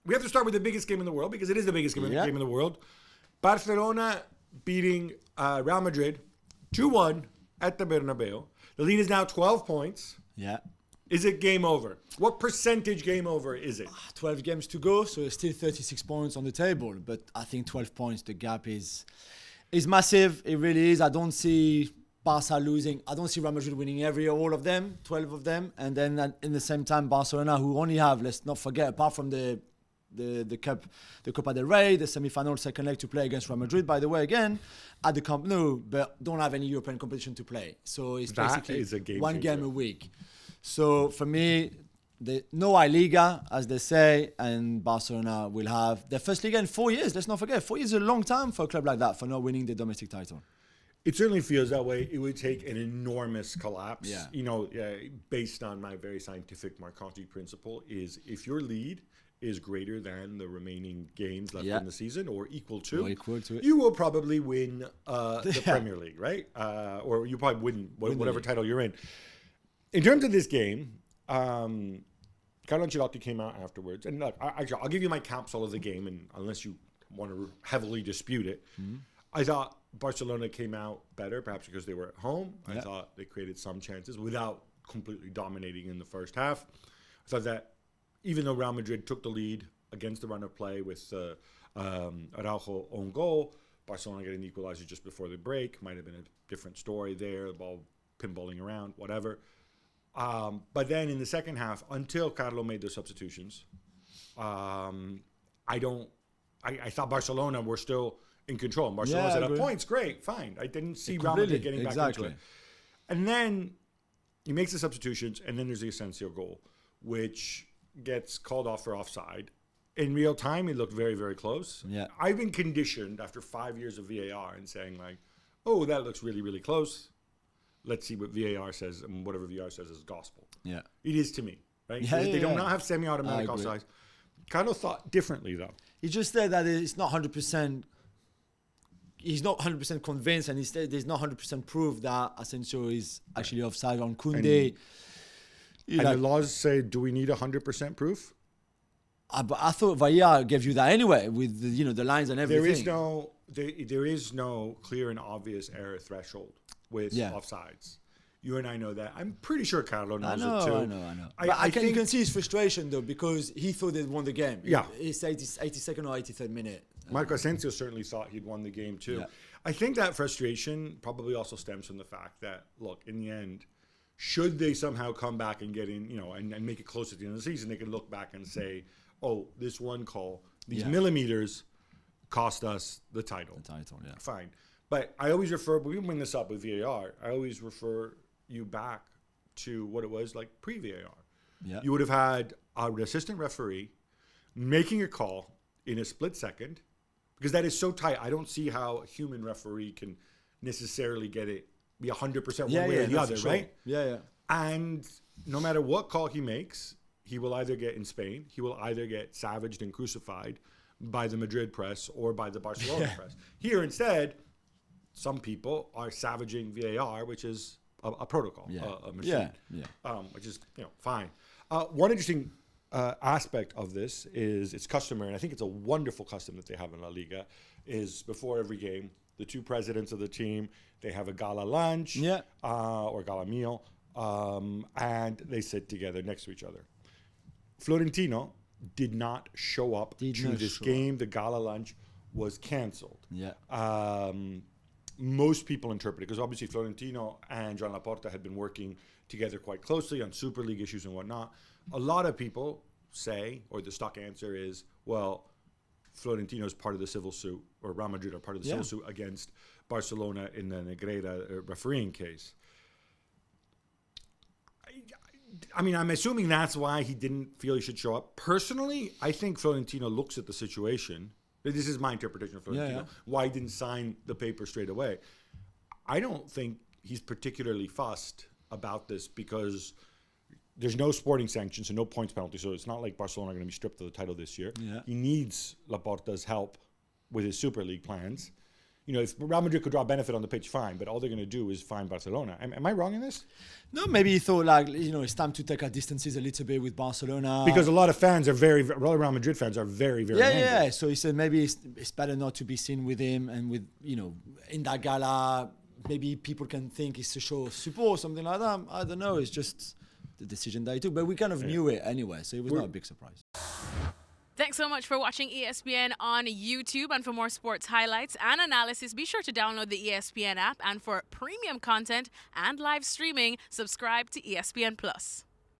we have to start with the biggest game in the world because it is the biggest game in the world. Barcelona beating Real Madrid 2-1 at the Bernabeu. The lead is now 12 points. Yeah. Is it game over? What percentage game over is it? 12 games to go, so still 36 points on the table. But I think 12 points, the gap is massive. It really is. I don't see Barca losing. I don't see Real Madrid winning all of them, 12 of them. And then in the same time, Barcelona, who only have, let's not forget, apart from the Copa del Rey, the semi-final second leg to play against Real Madrid, by the way, again, at the Camp Nou, but don't have any European competition to play. So it's basically one game a week. So for me, no LaLiga, as they say, and Barcelona will have their first Liga in 4 years. Let's not forget, 4 years is a long time for a club like that, for not winning the domestic title. It certainly feels that way. It would take an enormous collapse. Yeah. You know, based on my very scientific Marcotti principle, is if your lead is greater than the remaining games left in the season or equal to it, you will probably win the Premier League, right? Or you probably win whatever title you're in. In terms of this game, Carlo Ancelotti came out afterwards. And look, I'll give you my capsule of the game, and unless you want to heavily dispute it, I thought Barcelona came out better, perhaps because they were at home. I thought they created some chances without completely dominating in the first half. I thought that even though Real Madrid took the lead against the run of play with Araujo own goal, Barcelona getting the equalizer just before the break. Might have been a different story there, the ball pinballing around, whatever. But then in the second half, until Carlo made the substitutions, I thought Barcelona were still in control. And Barcelona said, points, great, fine. I didn't see Real Madrid getting back into it. And then he makes the substitutions, and then there's the Asensio goal, which gets called off for offside. In real time, it looked very, very close. Yeah. I've been conditioned after 5 years of VAR and saying, like, oh, that looks really, really close. Let's see what VAR says, and whatever VAR says is gospel. Yeah. It is to me, right? They do not have semi-automatic offsides. Carlo thought differently, though. He just said that it's not 100%. He's not 100% convinced, and there's not 100% proof that Asensio is actually offside on Koundé. And the laws say, do we need 100% proof? But I thought VAR gave you that anyway, with the lines and everything. There is no clear and obvious error threshold with offsides. You and I know that. I'm pretty sure Carlo knows it too. I know. But you can see his frustration though, because he thought they'd won the game. Yeah. It's 82nd or 83rd minute. Marco Asensio certainly thought he'd won the game too. Yeah. I think that frustration probably also stems from the fact that, look, in the end, should they somehow come back and get in, and make it close at the end of the season, they can look back and say, oh, this one call, these millimeters cost us the title. Fine. But I always refer, we bring this up with VAR, I always refer you back to what it was like pre-VAR. Yeah. You would have had an assistant referee making a call in a split second, because that is so tight. I don't see how a human referee can necessarily get it, be 100% one way or the other, right? Yeah. And no matter what call he makes, he will either get, in Spain, he will either get savaged and crucified by the Madrid press or by the Barcelona press. Here, instead, some people are savaging VAR, which is a protocol, a machine, which is fine. One interesting aspect of this is it's customary, and I think it's a wonderful custom that they have in LaLiga, is before every game, the two presidents of the team, they have a gala lunch or gala meal, and they sit together next to each other. Florentino did not show up to this game. The gala lunch was canceled. Most people interpret it, because obviously Florentino and Joan Laporta had been working together quite closely on Super League issues and whatnot. A lot of people say, or the stock answer is, well, Florentino is part of the civil suit, or Real Madrid are part of the civil suit against Barcelona in the Negreira refereeing case. I mean, I'm assuming that's why he didn't feel he should show up. Personally, I think Florentino looks at the situation. This is my interpretation of Florentino. Why he didn't sign the paper straight away. I don't think he's particularly fussed about this, because there's no sporting sanctions and no points penalty, so it's not like Barcelona are going to be stripped of the title this year. He needs Laporta's help with his Super League plans. if Real Madrid could draw benefit on the pitch, fine, but all they're going to do is find Barcelona. Am I wrong in this? No, maybe he thought like, it's time to take our distances a little bit with Barcelona. Because a lot of fans are Real Madrid fans are very, very angry. Yeah. So he said maybe it's better not to be seen with him and with, in that gala, maybe people can think it's to show support or something like that. I don't know. It's just the decision that he took. But we kind of knew it anyway, so it was not a big surprise. Thanks so much for watching ESPN on YouTube. And for more sports highlights and analysis, be sure to download the ESPN app. And for premium content and live streaming, subscribe to ESPN Plus.